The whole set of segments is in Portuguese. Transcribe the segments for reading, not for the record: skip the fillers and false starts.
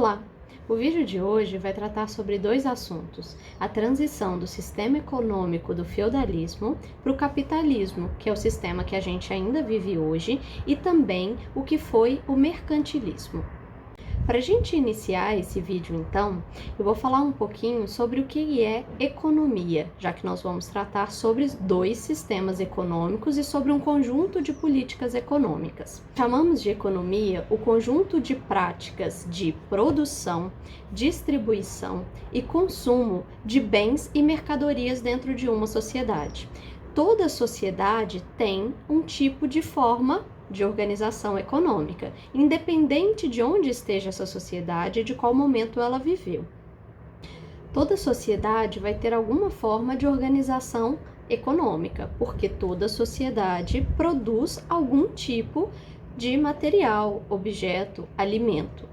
Olá! O vídeo de hoje vai tratar sobre dois assuntos: a transição do sistema econômico do feudalismo para o capitalismo, que é o sistema que a gente ainda vive hoje, e também o que foi o mercantilismo. Para a gente iniciar esse vídeo, então, eu vou falar um pouquinho sobre o que é economia, já que nós vamos tratar sobre dois sistemas econômicos e sobre um conjunto de políticas econômicas. Chamamos de economia o conjunto de práticas de produção, distribuição e consumo de bens e mercadorias dentro de uma sociedade. Toda sociedade tem um tipo de forma de organização econômica, independente de onde esteja essa sociedade e de qual momento ela viveu. Toda sociedade vai ter alguma forma de organização econômica, porque toda sociedade produz algum tipo de material, objeto, alimento,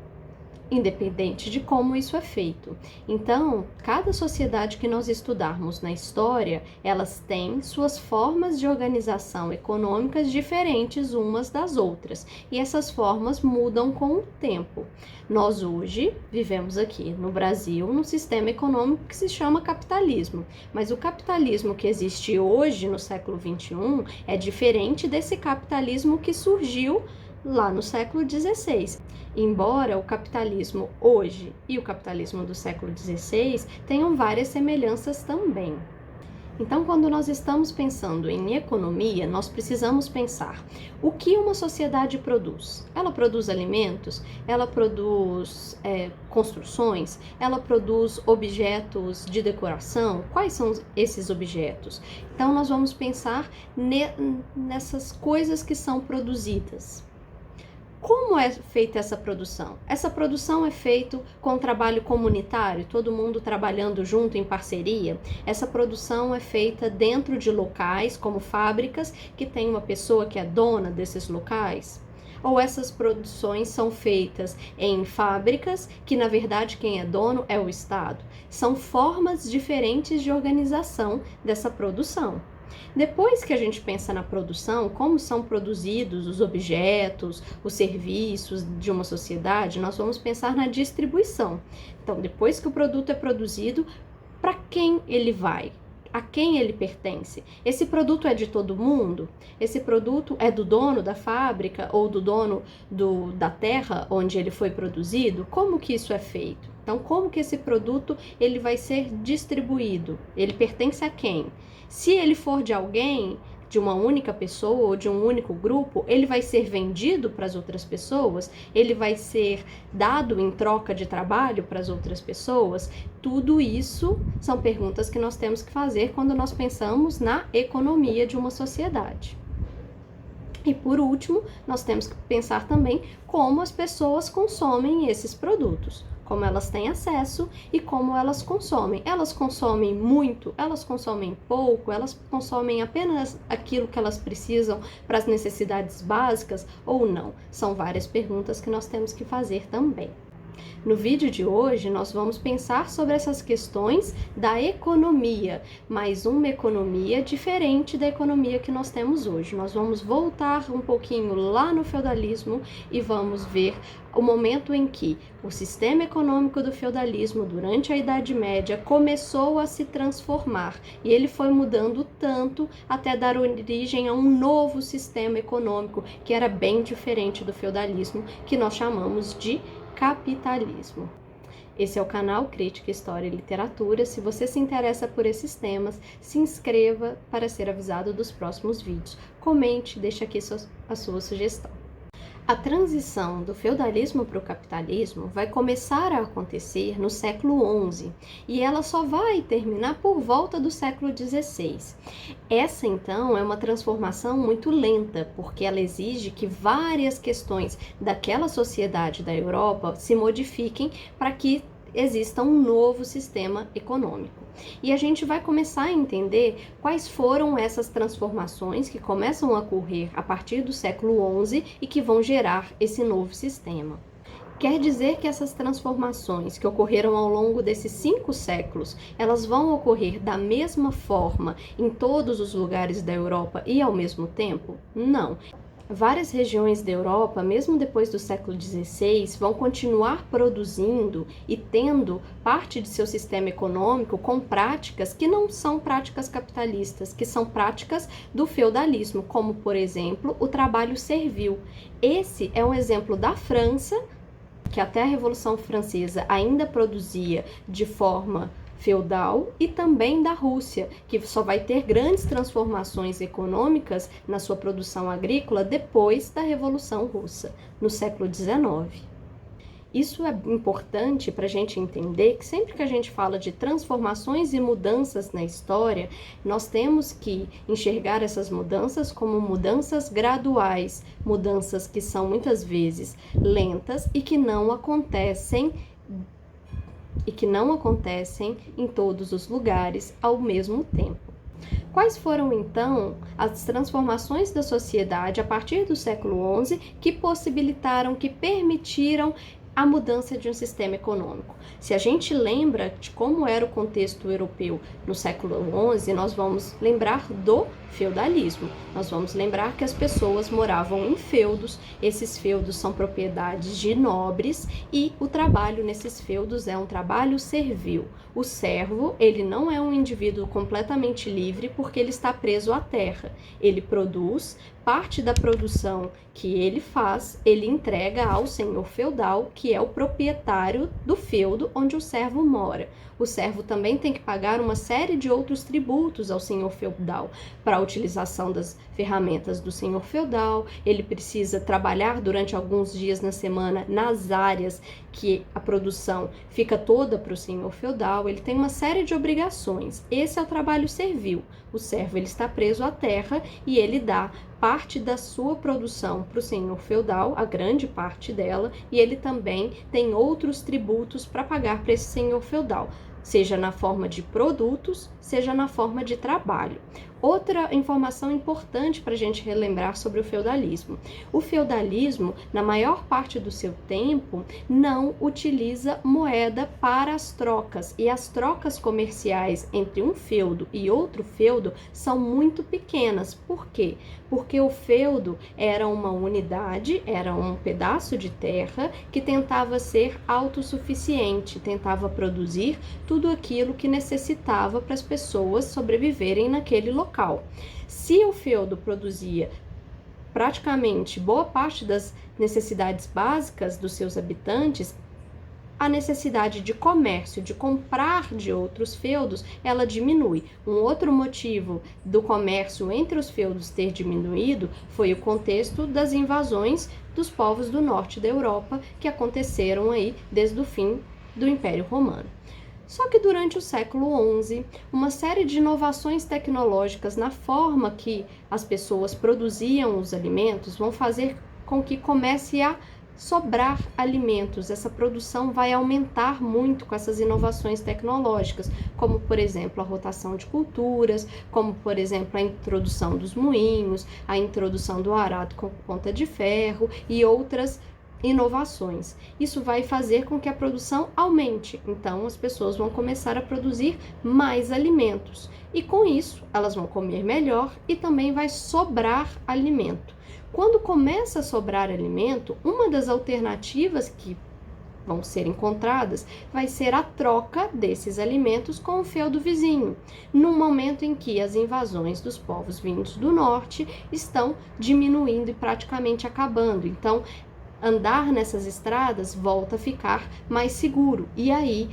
independente de como isso é feito. Então, cada sociedade que nós estudarmos na história, elas têm suas formas de organização econômicas diferentes umas das outras, e essas formas mudam com o tempo. Nós hoje vivemos aqui no Brasil num sistema econômico que se chama capitalismo, mas o capitalismo que existe hoje no século XXI é diferente desse capitalismo que surgiu lá no século XVI. Embora o capitalismo hoje e o capitalismo do século XVI tenham várias semelhanças também. Então, quando nós estamos pensando em economia, nós precisamos pensar o que uma sociedade produz. Ela produz alimentos, ela produz construções, ela produz objetos de decoração. Quais são esses objetos? Então, nós vamos pensar nessas coisas que são produzidas. Como é feita essa produção? Essa produção é feita com trabalho comunitário, todo mundo trabalhando junto em parceria. Essa produção é feita dentro de locais, como fábricas, que tem uma pessoa que é dona desses locais. Ou essas produções são feitas em fábricas, que na verdade quem é dono é o Estado. São formas diferentes de organização dessa produção. Depois que a gente pensa na produção, como são produzidos os objetos, os serviços de uma sociedade, nós vamos pensar na distribuição. Então, depois que o produto é produzido, para quem ele vai? A quem ele pertence? Esse produto é de todo mundo? Esse produto é do dono da fábrica ou do dono da terra onde ele foi produzido? Como que isso é feito? Então, como que esse produto ele vai ser distribuído? Ele pertence a quem? Se ele for de alguém, de uma única pessoa ou de um único grupo, ele vai ser vendido para as outras pessoas? Ele vai ser dado em troca de trabalho para as outras pessoas? Tudo isso são perguntas que nós temos que fazer quando nós pensamos na economia de uma sociedade. E por último, nós temos que pensar também como as pessoas consomem esses produtos, como elas têm acesso e como elas consomem. Elas consomem muito, elas consomem pouco, elas consomem apenas aquilo que elas precisam para as necessidades básicas ou não? São várias perguntas que nós temos que fazer também. No vídeo de hoje, nós vamos pensar sobre essas questões da economia, mas uma economia diferente da economia que nós temos hoje. Nós vamos voltar um pouquinho lá no feudalismo e vamos ver o momento em que o sistema econômico do feudalismo, durante a Idade Média, começou a se transformar e ele foi mudando tanto até dar origem a um novo sistema econômico que era bem diferente do feudalismo, que nós chamamos de capitalismo. Esse é o canal Crítica, História e Literatura. Se você se interessa por esses temas, se inscreva para ser avisado dos próximos vídeos. Comente, deixe aqui a sua sugestão. A transição do feudalismo para o capitalismo vai começar a acontecer no século XI e ela só vai terminar por volta do século XVI. Essa, então, é uma transformação muito lenta, porque ela exige que várias questões daquela sociedade da Europa se modifiquem para que exista um novo sistema econômico. E a gente vai começar a entender quais foram essas transformações que começam a ocorrer a partir do século XI e que vão gerar esse novo sistema. Quer dizer que essas transformações que ocorreram ao longo desses 5 séculos, elas vão ocorrer da mesma forma em todos os lugares da Europa e ao mesmo tempo? Não. Várias regiões da Europa, mesmo depois do século XVI, vão continuar produzindo e tendo parte de seu sistema econômico com práticas que não são práticas capitalistas, que são práticas do feudalismo, como, por exemplo, o trabalho servil. Esse é um exemplo da França, que até a Revolução Francesa ainda produzia de forma feudal, e também da Rússia, que só vai ter grandes transformações econômicas na sua produção agrícola depois da Revolução Russa, no século XIX. Isso é importante para a gente entender que sempre que a gente fala de transformações e mudanças na história, nós temos que enxergar essas mudanças como mudanças graduais, mudanças que são muitas vezes lentas e que não acontecem em todos os lugares ao mesmo tempo. Quais foram, então, as transformações da sociedade a partir do século XI que possibilitaram, que permitiram a mudança de um sistema econômico? Se a gente lembra de como era o contexto europeu no século XI, nós vamos lembrar do feudalismo. Nós vamos lembrar que as pessoas moravam em feudos, esses feudos são propriedades de nobres e o trabalho nesses feudos é um trabalho servil. O servo, ele não é um indivíduo completamente livre porque ele está preso à terra. Ele produz, parte da produção que ele faz, ele entrega ao senhor feudal, que é o proprietário do feudo onde o servo mora. O servo também tem que pagar uma série de outros tributos ao senhor feudal, para a utilização das ferramentas do senhor feudal, ele precisa trabalhar durante alguns dias na semana nas áreas que a produção fica toda para o senhor feudal, ele tem uma série de obrigações. Esse é o trabalho servil. O servo, ele está preso à terra e ele dá parte da sua produção para o senhor feudal, a grande parte dela, e ele também tem outros tributos para pagar para esse senhor feudal, seja na forma de produtos, seja na forma de trabalho. Outra informação importante para a gente relembrar sobre o feudalismo. O feudalismo, na maior parte do seu tempo, não utiliza moeda para as trocas, e as trocas comerciais entre um feudo e outro feudo são muito pequenas. Por quê? Porque o feudo era uma unidade, era um pedaço de terra que tentava ser autossuficiente, tentava produzir tudo aquilo que necessitava para as pessoas sobreviverem naquele local. Se o feudo produzia praticamente boa parte das necessidades básicas dos seus habitantes, a necessidade de comércio, de comprar de outros feudos, ela diminui. Um outro motivo do comércio entre os feudos ter diminuído foi o contexto das invasões dos povos do norte da Europa, que aconteceram aí desde o fim do Império Romano. Só que durante o século XI, uma série de inovações tecnológicas na forma que as pessoas produziam os alimentos vão fazer com que comece a sobrar alimentos. Essa produção vai aumentar muito com essas inovações tecnológicas, como, por exemplo, a rotação de culturas, como, por exemplo, a introdução dos moinhos, a introdução do arado com ponta de ferro e outras inovações. Isso vai fazer com que a produção aumente, então as pessoas vão começar a produzir mais alimentos e com isso elas vão comer melhor e também vai sobrar alimento. Quando começa a sobrar alimento, uma das alternativas que vão ser encontradas vai ser a troca desses alimentos com o feudo vizinho, num momento em que as invasões dos povos vindos do norte estão diminuindo e praticamente acabando. Então, andar nessas estradas volta a ficar mais seguro e aí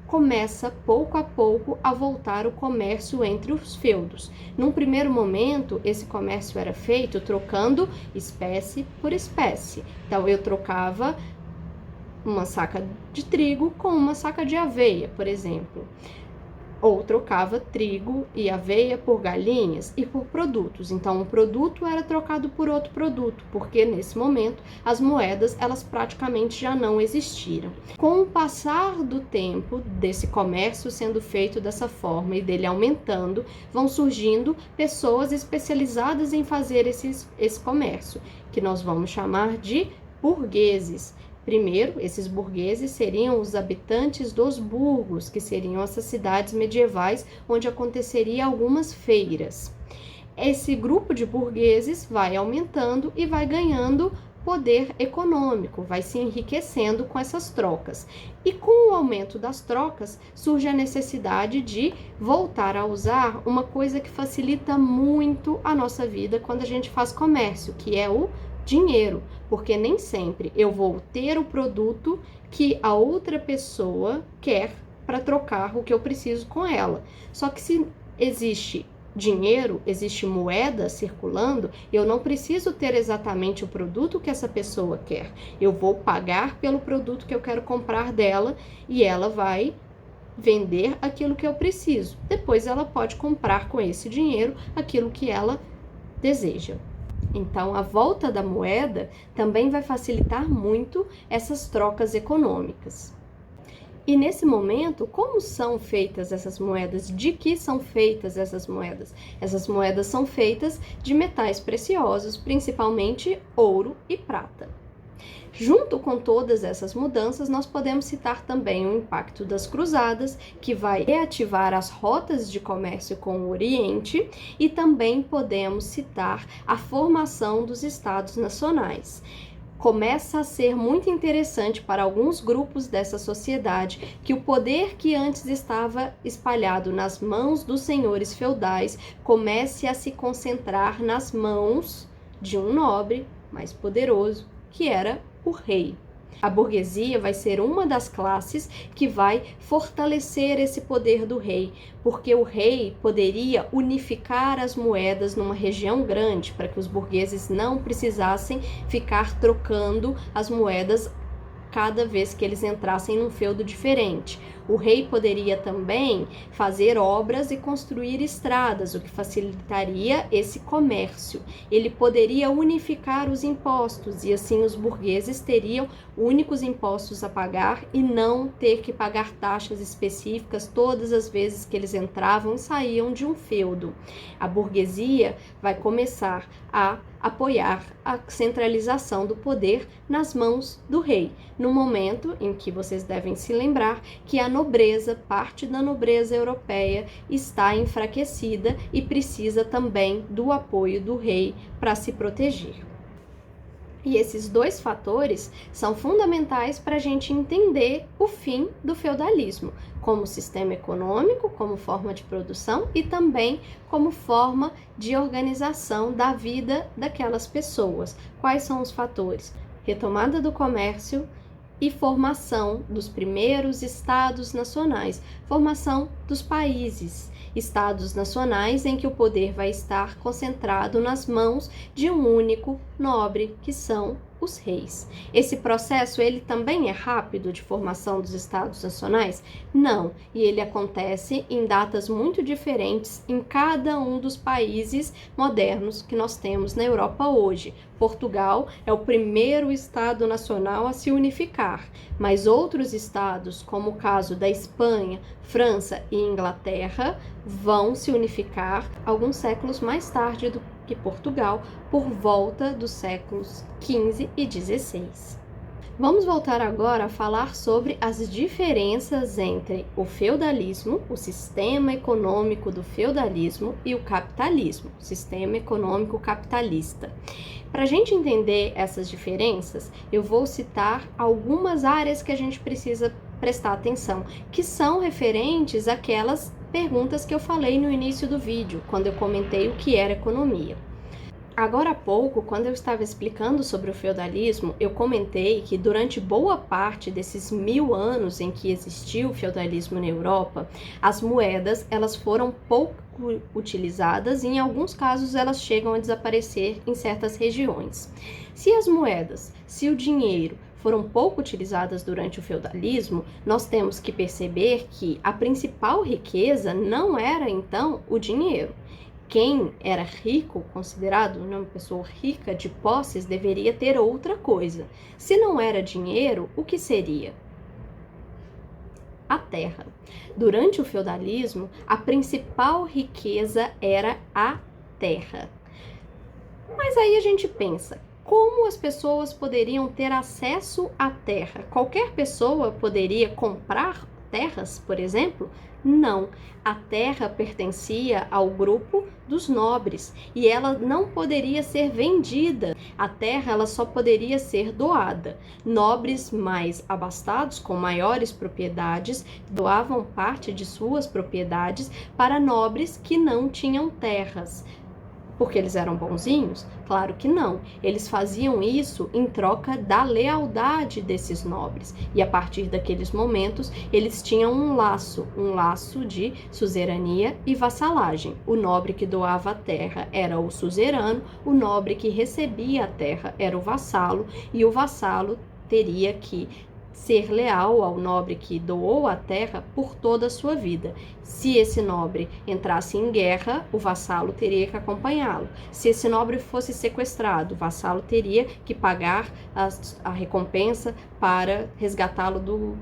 começa pouco a pouco a voltar o comércio entre os feudos. Num primeiro momento, esse comércio era feito trocando espécie por espécie. Então eu trocava uma saca de trigo com uma saca de aveia, por exemplo. Ou trocava trigo e aveia por galinhas e por produtos. Então, um produto era trocado por outro produto, porque nesse momento as moedas elas praticamente já não existiram. Com o passar do tempo desse comércio sendo feito dessa forma e dele aumentando, vão surgindo pessoas especializadas em fazer esse comércio, que nós vamos chamar de burgueses. Primeiro, esses burgueses seriam os habitantes dos burgos, que seriam essas cidades medievais onde aconteceria algumas feiras. esse grupo de burgueses vai aumentando e vai ganhando poder econômico, vai se enriquecendo com essas trocas. E com o aumento das trocas, surge a necessidade de voltar a usar uma coisa que facilita muito a nossa vida quando a gente faz comércio, que é o dinheiro, porque nem sempre eu vou ter o produto que a outra pessoa quer para trocar o que eu preciso com ela. Só que se existe dinheiro, existe moeda circulando, eu não preciso ter exatamente o produto que essa pessoa quer. Eu vou pagar pelo produto que eu quero comprar dela e ela vai vender aquilo que eu preciso. Depois ela pode comprar com esse dinheiro aquilo que ela deseja. Então, a volta da moeda também vai facilitar muito essas trocas econômicas. E nesse momento, como são feitas essas moedas? De que são feitas essas moedas? Essas moedas são feitas de metais preciosos, principalmente ouro e prata. Junto com todas essas mudanças, nós podemos citar também o impacto das cruzadas, que vai reativar as rotas de comércio com o Oriente, e também podemos citar a formação dos Estados Nacionais. Começa a ser muito interessante para alguns grupos dessa sociedade que o poder que antes estava espalhado nas mãos dos senhores feudais comece a se concentrar nas mãos de um nobre mais poderoso, que era o rei. A burguesia vai ser uma das classes que vai fortalecer esse poder do rei, porque o rei poderia unificar as moedas numa região grande, para que os burgueses não precisassem ficar trocando as moedas cada vez que eles entrassem num feudo diferente. O rei poderia também fazer obras e construir estradas, o que facilitaria esse comércio. Ele poderia unificar os impostos e assim os burgueses teriam únicos impostos a pagar e não ter que pagar taxas específicas todas as vezes que eles entravam e saíam de um feudo. A burguesia vai começar a apoiar a centralização do poder nas mãos do rei, no momento em que vocês devem se lembrar que a nobreza, parte da nobreza europeia, está enfraquecida e precisa também do apoio do rei para se proteger. E esses dois fatores são fundamentais para a gente entender o fim do feudalismo, como sistema econômico, como forma de produção e também como forma de organização da vida daquelas pessoas. Quais são os fatores? Retomada do comércio e formação dos primeiros estados nacionais, formação dos países. Estados nacionais em que o poder vai estar concentrado nas mãos de um único nobre, que são os reis. Esse processo, ele também é rápido de formação dos estados nacionais? Não, e ele acontece em datas muito diferentes em cada um dos países modernos que nós temos na Europa hoje. Portugal é o primeiro estado nacional a se unificar, mas outros estados, como o caso da Espanha, França e Inglaterra, vão se unificar alguns séculos mais tarde do que Portugal, por volta dos séculos XV e XVI. Vamos voltar agora a falar sobre as diferenças entre o feudalismo, o sistema econômico do feudalismo, e o capitalismo, o sistema econômico capitalista. Para a gente entender essas diferenças, eu vou citar algumas áreas que a gente precisa prestar atenção, que são referentes àquelas perguntas que eu falei no início do vídeo, quando eu comentei o que era economia. Agora há pouco, quando eu estava explicando sobre o feudalismo, eu comentei que durante boa parte desses 1000 anos em que existiu o feudalismo na Europa, as moedas elas foram pouco utilizadas e em alguns casos elas chegam a desaparecer em certas regiões. Se as moedas, se o dinheiro foram pouco utilizadas durante o feudalismo, nós temos que perceber que a principal riqueza não era então o dinheiro. Quem era rico, considerado uma pessoa rica de posses, deveria ter outra coisa. Se não era dinheiro, o que seria? A terra. Durante o feudalismo, a principal riqueza era a terra. Mas aí a gente pensa, como as pessoas poderiam ter acesso à terra? Qualquer pessoa poderia comprar terras, por exemplo? Não, a terra pertencia ao grupo dos nobres e ela não poderia ser vendida. A terra ela só poderia ser doada. Nobres mais abastados, com maiores propriedades, doavam parte de suas propriedades para nobres que não tinham terras. Porque eles eram bonzinhos? Claro que não. Eles faziam isso em troca da lealdade desses nobres. E a partir daqueles momentos, eles tinham um laço de suzerania e vassalagem. O nobre que doava a terra era o suzerano, o nobre que recebia a terra era o vassalo, e o vassalo teria que ser leal ao nobre que doou a terra por toda a sua vida. Se esse nobre entrasse em guerra, o vassalo teria que acompanhá-lo. Se esse nobre fosse sequestrado, o vassalo teria que pagar a recompensa para resgatá-lo do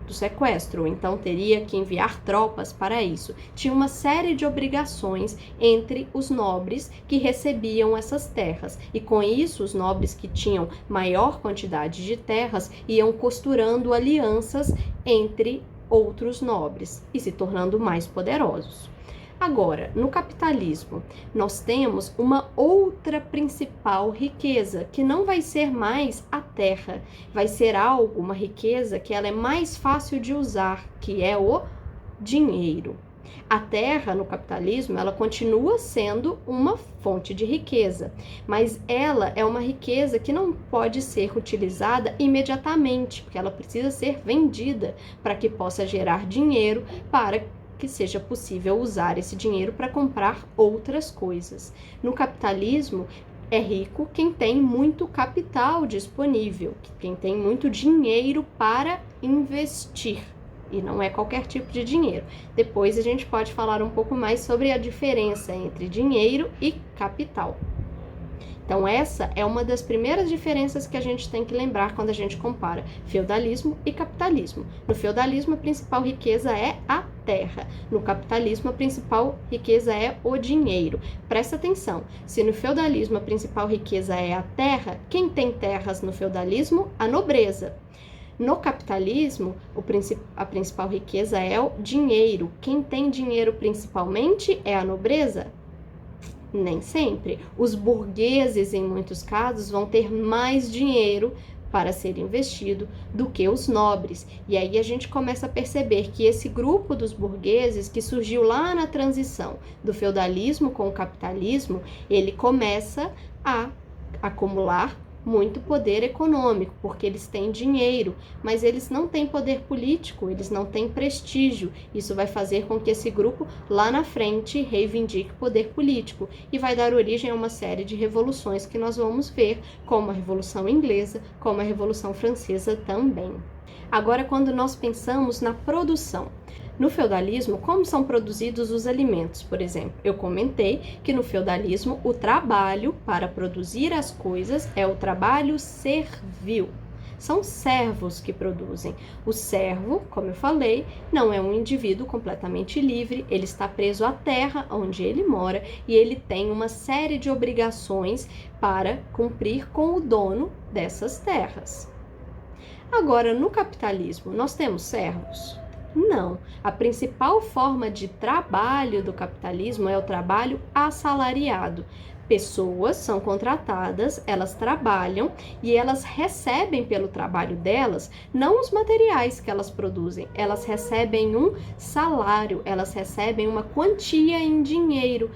sequestro, então teria que enviar tropas para isso. Tinha uma série de obrigações entre os nobres que recebiam essas terras, e com isso os nobres que tinham maior quantidade de terras iam costurando alianças entre outros nobres e se tornando mais poderosos. Agora, no capitalismo, nós temos uma outra principal riqueza, que não vai ser mais a terra, vai ser uma riqueza que ela é mais fácil de usar, que é o dinheiro. A terra, no capitalismo, ela continua sendo uma fonte de riqueza, mas ela é uma riqueza que não pode ser utilizada imediatamente, porque ela precisa ser vendida para que possa gerar dinheiro para que seja possível usar esse dinheiro para comprar outras coisas. No capitalismo, é rico quem tem muito capital disponível, quem tem muito dinheiro para investir. E não é qualquer tipo de dinheiro. Depois a gente pode falar um pouco mais sobre a diferença entre dinheiro e capital. Então essa é uma das primeiras diferenças que a gente tem que lembrar quando a gente compara feudalismo e capitalismo. No feudalismo, a principal riqueza é a terra. No capitalismo, a principal riqueza é o dinheiro. Presta atenção, se no feudalismo a principal riqueza é a terra, quem tem terras no feudalismo? A nobreza. No capitalismo, a principal riqueza é o dinheiro. Quem tem dinheiro principalmente é a nobreza? Nem sempre. Os burgueses, em muitos casos, vão ter mais dinheiro para ser investido do que os nobres. E aí a gente começa a perceber que esse grupo dos burgueses, que surgiu lá na transição do feudalismo com o capitalismo, ele começa a acumular muito poder econômico, porque eles têm dinheiro, mas eles não têm poder político, eles não têm prestígio. Isso vai fazer com que esse grupo lá na frente reivindique poder político e vai dar origem a uma série de revoluções que nós vamos ver, como a Revolução Inglesa, como a Revolução Francesa também. Agora, quando nós pensamos na produção, no feudalismo, como são produzidos os alimentos, por exemplo? Eu comentei que no feudalismo o trabalho para produzir as coisas é o trabalho servil. São servos que produzem. O servo, como eu falei, não é um indivíduo completamente livre, ele está preso à terra onde ele mora e ele tem uma série de obrigações para cumprir com o dono dessas terras. Agora, no capitalismo, nós temos servos? Não. A principal forma de trabalho do capitalismo é o trabalho assalariado. Pessoas são contratadas, elas trabalham e elas recebem pelo trabalho delas não os materiais que elas produzem, elas recebem um salário, elas recebem uma quantia em dinheiro,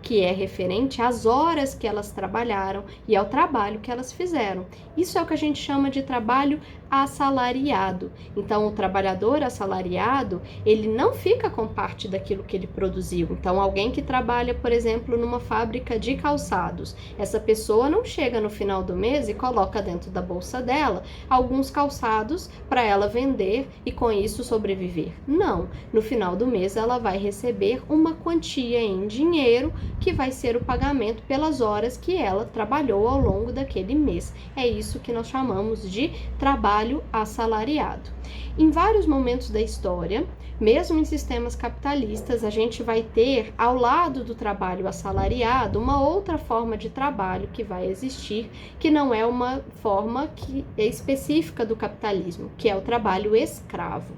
que é referente às horas que elas trabalharam e ao trabalho que elas fizeram. Isso é o que a gente chama de trabalho assalariado. Então, o trabalhador assalariado, ele não fica com parte daquilo que ele produziu. Então, alguém que trabalha, por exemplo, numa fábrica de calçados, essa pessoa não chega no final do mês e coloca dentro da bolsa dela alguns calçados para ela vender e com isso sobreviver. Não. No final do mês, ela vai receber uma quantia em dinheiro que vai ser o pagamento pelas horas que ela trabalhou ao longo daquele mês. É isso que nós chamamos de trabalho assalariado. Em vários momentos da história, mesmo em sistemas capitalistas, a gente vai ter, ao lado do trabalho assalariado, uma outra forma de trabalho que vai existir, que não é uma forma que é específica do capitalismo, que é o trabalho escravo.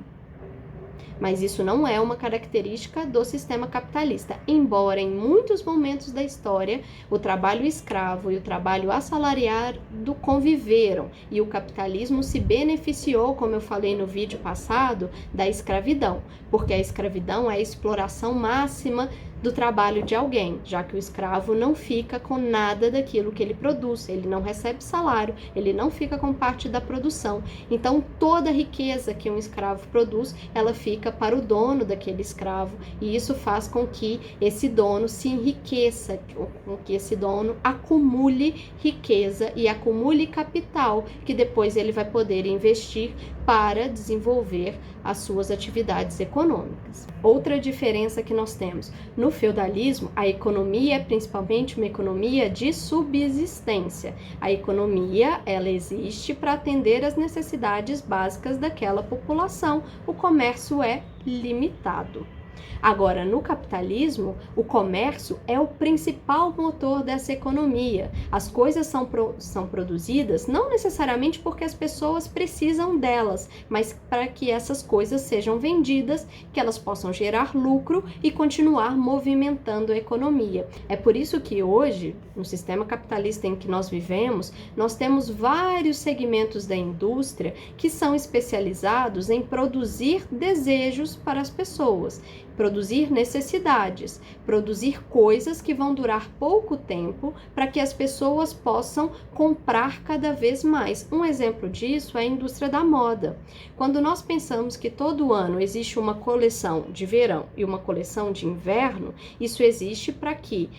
Mas isso não é uma característica do sistema capitalista, embora em muitos momentos da história o trabalho escravo e o trabalho assalariado conviveram e o capitalismo se beneficiou, como eu falei no vídeo passado, da escravidão, porque a escravidão é a exploração máxima do trabalho de alguém, já que o escravo não fica com nada daquilo que ele produz, ele não recebe salário, ele não fica com parte da produção. Então, toda a riqueza que um escravo produz, ela fica para o dono daquele escravo, e isso faz com que esse dono se enriqueça, com que esse dono acumule riqueza e acumule capital, que depois ele vai poder investir para desenvolver as suas atividades econômicas. Outra diferença que nós temos: no feudalismo, a economia é principalmente uma economia de subsistência. A economia, ela existe para atender às necessidades básicas daquela população. O comércio é limitado. Agora, no capitalismo, o comércio é o principal motor dessa economia. As coisas são produzidas não necessariamente porque as pessoas precisam delas, mas para que essas coisas sejam vendidas, que elas possam gerar lucro e continuar movimentando a economia. É por isso que hoje, no sistema capitalista em que nós vivemos, nós temos vários segmentos da indústria que são especializados em produzir desejos para as pessoas, produzir necessidades, produzir coisas que vão durar pouco tempo para que as pessoas possam comprar cada vez mais. Um exemplo disso é a indústria da moda. Quando nós pensamos que todo ano existe uma coleção de verão e uma coleção de inverno, isso existe para que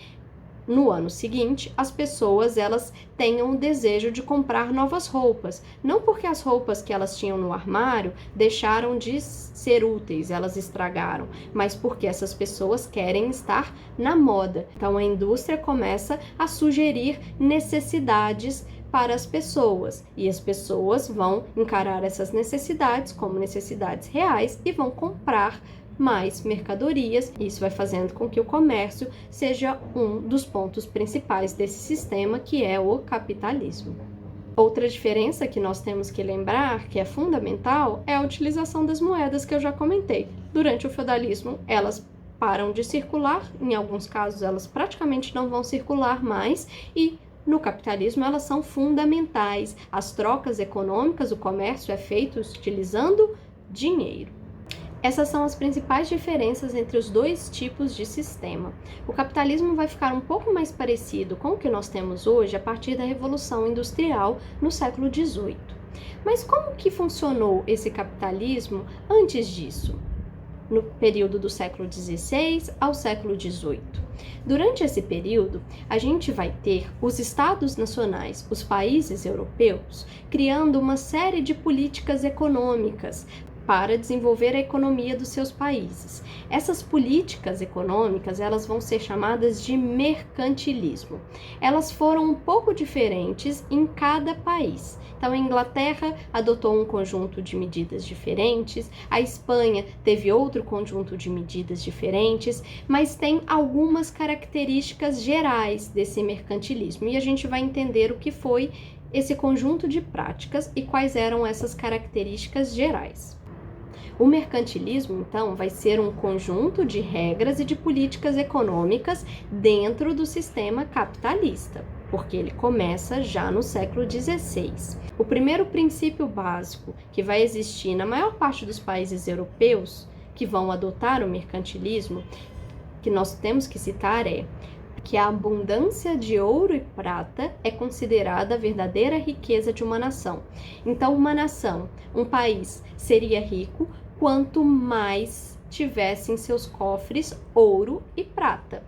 no ano seguinte, as pessoas elas tenham o desejo de comprar novas roupas, não porque as roupas que elas tinham no armário deixaram de ser úteis, elas estragaram, mas porque essas pessoas querem estar na moda. Então a indústria começa a sugerir necessidades para as pessoas, e as pessoas vão encarar essas necessidades como necessidades reais e vão comprar mais mercadorias. Isso vai fazendo com que o comércio seja um dos pontos principais desse sistema, que é o capitalismo. Outra diferença que nós temos que lembrar, que é fundamental, é a utilização das moedas que eu já comentei. Durante o feudalismo, elas param de circular, em alguns casos elas praticamente não vão circular mais, e no capitalismo elas são fundamentais. As trocas econômicas, o comércio é feito utilizando dinheiro. Essas são as principais diferenças entre os dois tipos de sistema. O capitalismo vai ficar um pouco mais parecido com o que nós temos hoje a partir da Revolução Industrial no século XVIII. Mas como que funcionou esse capitalismo antes disso? No período do século XVI ao século XVIII. Durante esse período, a gente vai ter os estados nacionais, os países europeus, criando uma série de políticas econômicas para desenvolver a economia dos seus países. Essas políticas econômicas, elas vão ser chamadas de mercantilismo. Elas foram um pouco diferentes em cada país. Então, a Inglaterra adotou um conjunto de medidas diferentes, a Espanha teve outro conjunto de medidas diferentes, mas tem algumas características gerais desse mercantilismo, e a gente vai entender o que foi esse conjunto de práticas e quais eram essas características gerais. O mercantilismo, então, vai ser um conjunto de regras e de políticas econômicas dentro do sistema capitalista, porque ele começa já no século XVI. O primeiro princípio básico que vai existir na maior parte dos países europeus que vão adotar o mercantilismo, que nós temos que citar, é que a abundância de ouro e prata é considerada a verdadeira riqueza de uma nação. Então, uma nação, um país, seria rico quanto mais tivesse em seus cofres ouro e prata.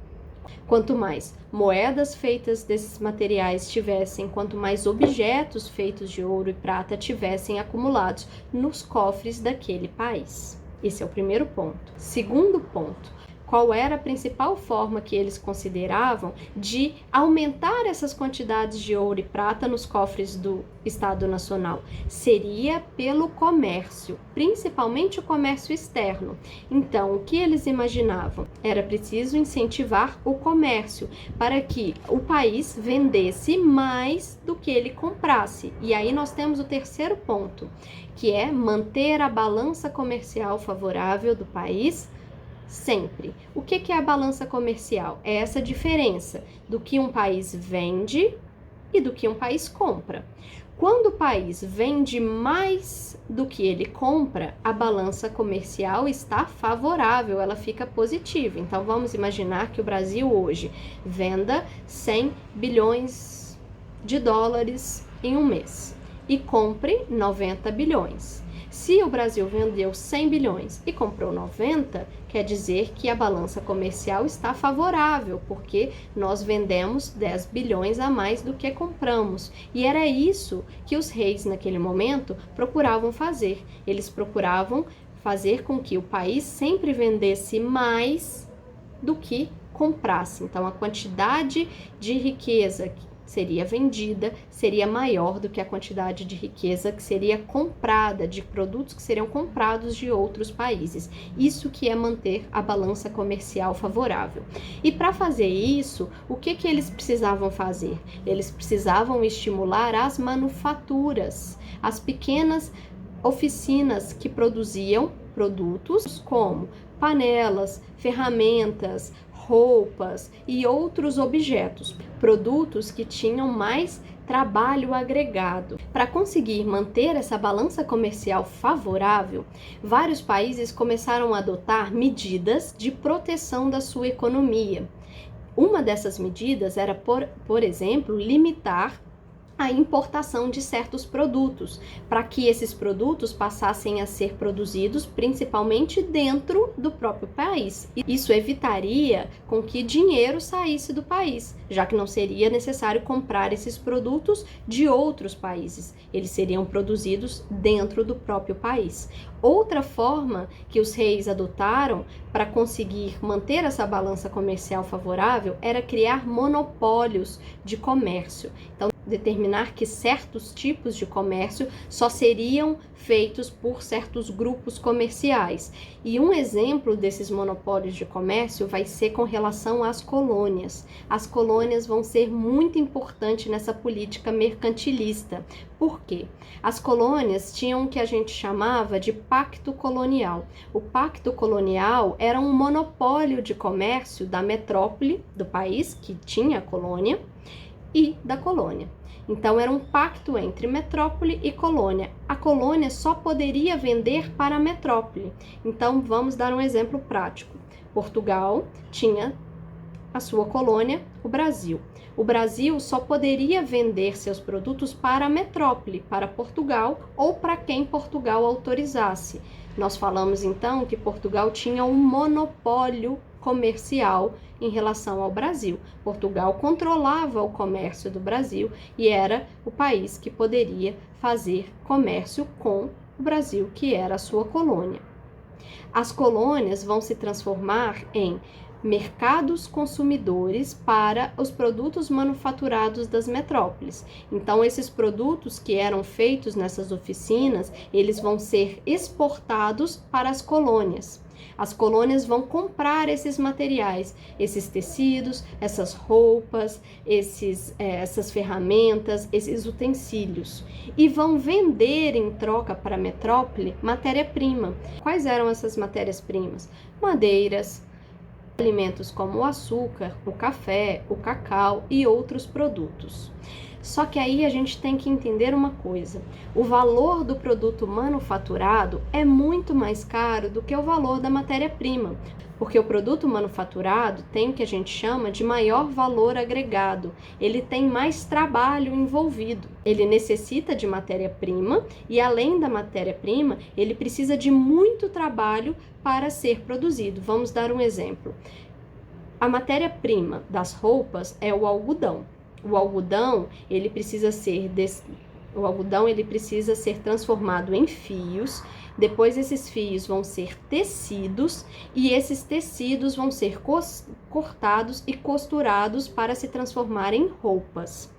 Quanto mais moedas feitas desses materiais tivessem, quanto mais objetos feitos de ouro e prata tivessem acumulados nos cofres daquele país. Esse é o primeiro ponto. Segundo ponto, qual era a principal forma que eles consideravam de aumentar essas quantidades de ouro e prata nos cofres do Estado Nacional? Seria pelo comércio, principalmente o comércio externo. Então, o que eles imaginavam? Era preciso incentivar o comércio para que o país vendesse mais do que ele comprasse. E aí nós temos o terceiro ponto, que é manter a balança comercial favorável do país sempre. O que é a balança comercial? É essa diferença do que um país vende e do que um país compra. Quando o país vende mais do que ele compra, a balança comercial está favorável, ela fica positiva. Então, vamos imaginar que o Brasil hoje venda 100 bilhões de dólares em um mês e compre 90 bilhões. Se o Brasil vendeu 100 bilhões e comprou 90, quer dizer que a balança comercial está favorável, porque nós vendemos 10 bilhões a mais do que compramos. E era isso que os reis, naquele momento, procuravam fazer. Eles procuravam fazer com que o país sempre vendesse mais do que comprasse. Então, a quantidade de riqueza seria vendida, seria maior do que a quantidade de riqueza que seria comprada, de produtos que seriam comprados de outros países. Isso que é manter a balança comercial favorável. E para fazer isso, o que eles precisavam fazer? Eles precisavam estimular as manufaturas, as pequenas oficinas que produziam produtos como panelas, ferramentas, roupas e outros objetos, produtos que tinham mais trabalho agregado. Para conseguir manter essa balança comercial favorável, vários países começaram a adotar medidas de proteção da sua economia. Uma dessas medidas era, por exemplo, limitar a importação de certos produtos, para que esses produtos passassem a ser produzidos principalmente dentro do próprio país. Isso evitaria com que dinheiro saísse do país, já que não seria necessário comprar esses produtos de outros países, eles seriam produzidos dentro do próprio país. Outra forma que os reis adotaram para conseguir manter essa balança comercial favorável era criar monopólios de comércio. Então, determinar que certos tipos de comércio só seriam feitos por certos grupos comerciais. E um exemplo desses monopólios de comércio vai ser com relação às colônias. As colônias vão ser muito importantes nessa política mercantilista. Por quê? As colônias tinham o que a gente chamava de pacto colonial. O pacto colonial era um monopólio de comércio da metrópole do país, que tinha a colônia, e da colônia. Então, era um pacto entre metrópole e colônia. A colônia só poderia vender para a metrópole. Então, vamos dar um exemplo prático. Portugal tinha a sua colônia, o Brasil. O Brasil só poderia vender seus produtos para a metrópole, para Portugal ou para quem Portugal autorizasse. Nós falamos então que Portugal tinha um monopólio comercial em relação ao Brasil. Portugal controlava o comércio do Brasil e era o país que poderia fazer comércio com o Brasil, que era a sua colônia. As colônias vão se transformar em mercados consumidores para os produtos manufaturados das metrópoles. Então, esses produtos que eram feitos nessas oficinas, eles vão ser exportados para as colônias. As colônias vão comprar esses materiais, esses tecidos, essas roupas, essas ferramentas, esses utensílios, e vão vender em troca para a metrópole matéria-prima. Quais eram essas matérias-primas? Madeiras, alimentos como o açúcar, o café, o cacau e outros produtos. Só que aí a gente tem que entender uma coisa: o valor do produto manufaturado é muito mais caro do que o valor da matéria-prima, porque o produto manufaturado tem o que a gente chama de maior valor agregado, ele tem mais trabalho envolvido, ele necessita de matéria-prima e, além da matéria-prima, ele precisa de muito trabalho para ser produzido. Vamos dar um exemplo. A matéria-prima das roupas é o algodão. O algodão, ele precisa ser O algodão ele precisa ser transformado em fios, depois esses fios vão ser tecidos e esses tecidos vão ser cortados e costurados para se transformar em roupas.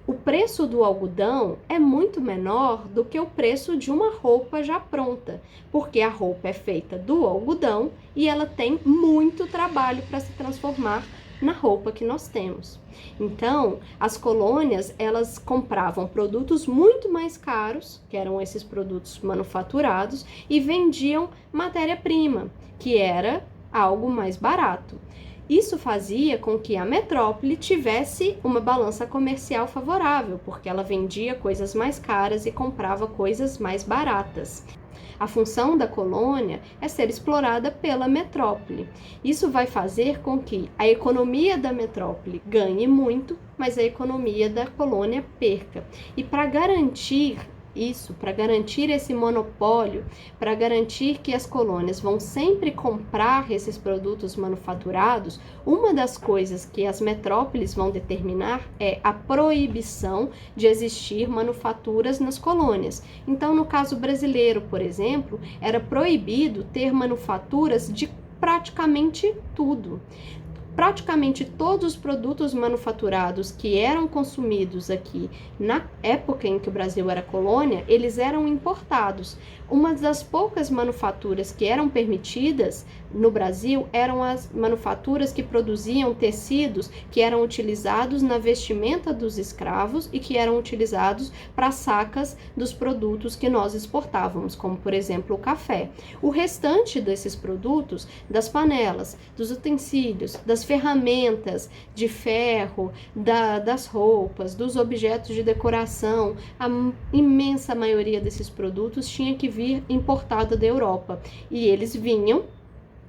O preço do algodão é muito menor do que o preço de uma roupa já pronta, porque a roupa é feita do algodão e ela tem muito trabalho para se transformar na roupa que nós temos. Então, as colônias, elas compravam produtos muito mais caros, que eram esses produtos manufaturados, e vendiam matéria-prima, que era algo mais barato. Isso fazia com que a metrópole tivesse uma balança comercial favorável, porque ela vendia coisas mais caras e comprava coisas mais baratas. A função da colônia é ser explorada pela metrópole. Isso vai fazer com que a economia da metrópole ganhe muito, mas a economia da colônia perca. E para garantir isso, para garantir esse monopólio, para garantir que as colônias vão sempre comprar esses produtos manufaturados, uma das coisas que as metrópoles vão determinar é a proibição de existir manufaturas nas colônias. Então, no caso brasileiro, por exemplo, era proibido ter manufaturas de praticamente tudo. Praticamente todos os produtos manufaturados que eram consumidos aqui na época em que o Brasil era colônia, eles eram importados. Uma das poucas manufaturas que eram permitidas no Brasil eram as manufaturas que produziam tecidos que eram utilizados na vestimenta dos escravos e que eram utilizados para sacas dos produtos que nós exportávamos, como por exemplo o café. O restante desses produtos, das panelas, dos utensílios, das ferramentas de ferro, das roupas, dos objetos de decoração, a imensa maioria desses produtos tinha que vir importada da Europa e eles vinham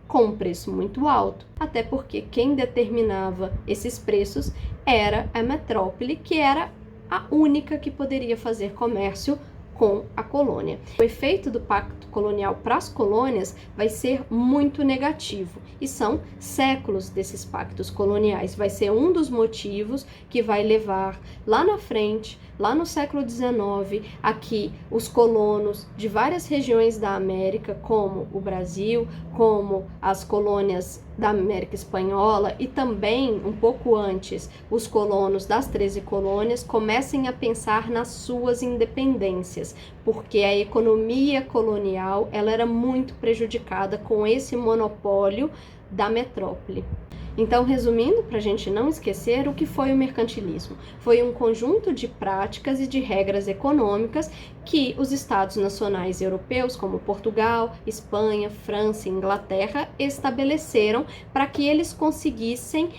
com um preço muito alto, até porque quem determinava esses preços era a metrópole, que era a única que poderia fazer comércio com a colônia. O efeito do pacto colonial para as colônias vai ser muito negativo e são séculos desses pactos coloniais. Vai ser um dos motivos que vai levar lá na frente, lá no século XIX, a que os colonos de várias regiões da América, como o Brasil, como as colônias da América Espanhola e também, um pouco antes, os colonos das 13 colônias comecem a pensar nas suas independências, porque a economia colonial ela era muito prejudicada com esse monopólio da metrópole. Então, resumindo, para a gente não esquecer, o que foi o mercantilismo? Foi um conjunto de práticas e de regras econômicas que os estados nacionais europeus, como Portugal, Espanha, França e Inglaterra, estabeleceram para que eles conseguissem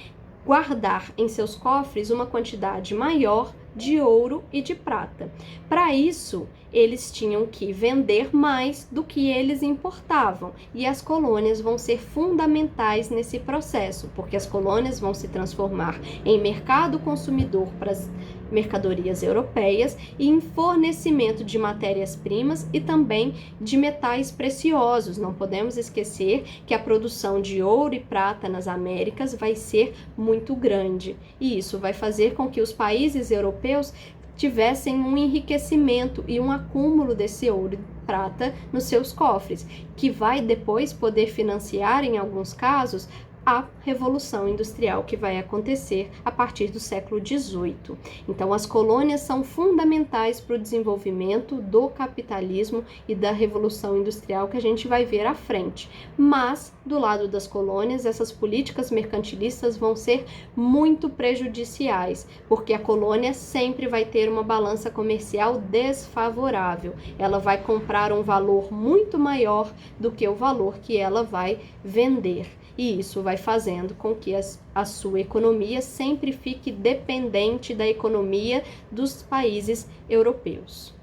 guardar em seus cofres uma quantidade maior de ouro e de prata. Para isso, eles tinham que vender mais do que eles importavam, e as colônias vão ser fundamentais nesse processo, porque as colônias vão se transformar em mercado consumidor para as mercadorias europeias e em fornecimento de matérias-primas e também de metais preciosos. Não podemos esquecer que a produção de ouro e prata nas Américas vai ser muito grande, e isso vai fazer com que os países europeus tivessem um enriquecimento e um acúmulo desse ouro e prata nos seus cofres, que vai depois poder financiar, em alguns casos, a Revolução Industrial que vai acontecer a partir do século XVIII. Então, as colônias são fundamentais para o desenvolvimento do capitalismo e da Revolução Industrial que a gente vai ver à frente. Mas, do lado das colônias, essas políticas mercantilistas vão ser muito prejudiciais, porque a colônia sempre vai ter uma balança comercial desfavorável. Ela vai comprar um valor muito maior do que o valor que ela vai vender. E isso vai fazendo com que a sua economia sempre fique dependente da economia dos países europeus.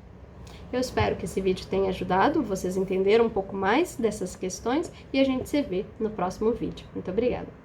Eu espero que esse vídeo tenha ajudado vocês a entender um pouco mais dessas questões e a gente se vê no próximo vídeo. Muito obrigada!